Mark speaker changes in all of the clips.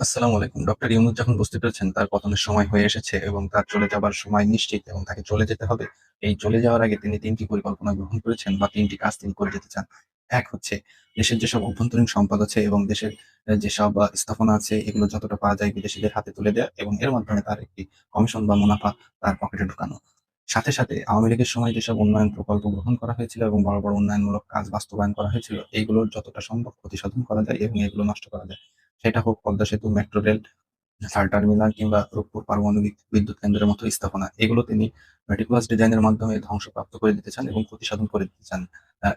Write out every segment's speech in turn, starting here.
Speaker 1: আসসালামু আলাইকুম। ডক্টর ইউনূস যখন বুঝতে পেরেছেন তার পতনের সময় হয়ে এসেছে এবং তার চলে যাবার সময় নিশ্চিত এবং তাকে চলে যেতে হবে। এই চলে যাওয়ার আগে তিনি ৩ টি পরিকল্পনা গ্রহণ করেছেন বা ৩ টি কাজ তিনি করে যেতে চান। এক হচ্ছে দেশের যেসব অভ্যন্তরীণ সম্পদ আছে এবং দেশের যেসব স্থাপনা আছে এগুলো যতটা পারা যায় বিদেশীদের হাতে তুলে দেয়া এবং এর মাধ্যমে তার একটি কমিশন বা মুনাফা তার পকেটে ঢুকানো। সাথে, সাথে আওয়ামী লীগের সময় যেসব উন্নয়ন প্রকল্প গ্রহণ করা হয়েছিল এবং বড়, বড় উন্নয়নমূলক কাজ বাস্তবায়ন করা হয়েছিল, এইগুলোর যতটা সম্ভব প্রতিসাধন করা যায় এবং এগুলো নষ্ট করা যায়। সেটা হোক পদ্মা সেতু, মেট্রো রেল, সার টার্মিনাল কিংবা রূপপুর পারমাণবিক বিদ্যুৎ কেন্দ্রের মতো স্থাপনা। এগুলো তিনি meticulous ডিজাইনের মাধ্যমে ধ্বংসপ্রাপ্ত করে দিতে চান এবং প্রতিসাধন করে দিতে চান।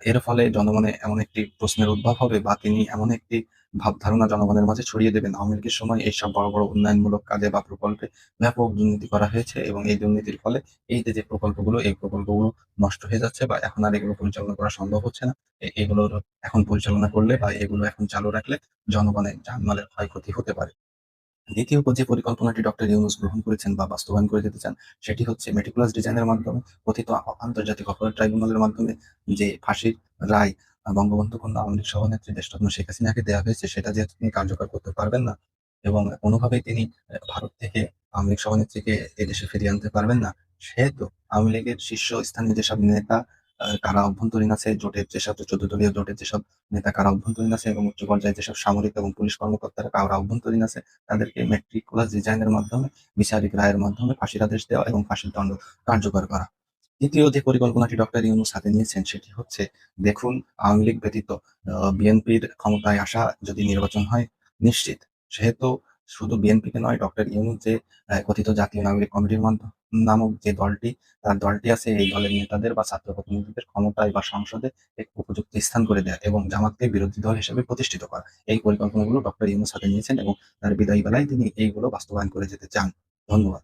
Speaker 1: এর ফলে জনমনে এমন একটি প্রশ্নের উদ্ভব হবে বা তিনি এমন একটি ভাবধারণা জনগণের মাঝে ছড়িয়ে দেবেন, আওয়ামী লীগের সময় এইসব বড়, বড় উন্নয়নমূলক কাজে বা প্রকল্পে ব্যাপক দুর্নীতি করা হয়েছে এবং এই দুর্নীতির ফলে এই যে প্রকল্পগুলো, এই প্রকল্পগুলো নষ্ট হয়ে যাচ্ছে বা এখন আর এগুলো পরিচালনা করা সম্ভব হচ্ছে না। এগুলোর এখন পরিচালনা করলে বা এগুলো এখন চালু রাখলে জনগণের জানমালের ক্ষয়ক্ষতি হতে পারে। দ্বিতীয় যে পরিকল্পনাটি ডক্টর ইউনূস গ্রহণ করেছেন বা বাস্তবায়ন করে যেতে চান, সেটি হচ্ছে মেটিকুলাস ডিজাইনের মাধ্যমে কথিত আন্তর্জাতিক অপরাধ ট্রাইব্যুনালের মাধ্যমে যে ফাঁসির রায় বঙ্গবন্ধু কন্যা আওয়ামী লীগ সভানেত্রী দেশরত্ন শেখ হাসিনাকে দেয়া হয়েছে, সেটা যেহেতু তিনি কার্যকর করতে পারবেন না এবং কোনোভাবেই তিনি ভারত থেকে আওয়ামী লীগ সভানেত্রীকে এদেশে ফিরিয়ে আনতে পারবেন না। সেহেতু আওয়ামী লীগের শীর্ষস্থানীয় যেসব নেতা কারা অভ্যন্তরীণ আছে, জোটের যেসব ১৪ দলীয় জোটের যেসব নেতা কারা অভ্যন্তরীণ আছে এবং উচ্চ পর্যায়ে যেসব সামরিক এবং পুলিশ কর্মকর্তারা কারা অভ্যন্তরীণ আছে, তাদেরকে মেট্রিকুলাস ডিজাইনের মাধ্যমে বিচারিক রায়ের মাধ্যমে ফাঁসির আদেশ দেওয়া এবং ফাঁসির দণ্ড কার্যকর করা। দ্বিতীয় যে পরিকল্পনাটি ডক্টর ইউনূস হাতে নিয়েছেন সেটি হচ্ছে, দেখুন, আওয়ামী লীগ ব্যতীত বিএনপির ক্ষমতায় আসা যদি নির্বাচন হয় নিশ্চিত। সেহেতু শুধু বিএনপিকে নয়, ডক্টর ইউনূস যে কথিত জাতীয় নাগরিক কমিটির নামক যে দলটি, তার দলটি আছে, এই দলের নেতাদের বা ছাত্র প্রতিনিধিদের ক্ষমতায় বা সংসদে এক উপযুক্ত স্থান করে দেয়া এবং জামাতকে বিরোধী দল হিসেবে প্রতিষ্ঠিত করা। এই পরিকল্পনাগুলো ডক্টর ইউনূস হাতে নিয়েছেন এবং তার বিদায়ী বেলায় তিনি এইগুলো বাস্তবায়ন করে যেতে চান। ধন্যবাদ।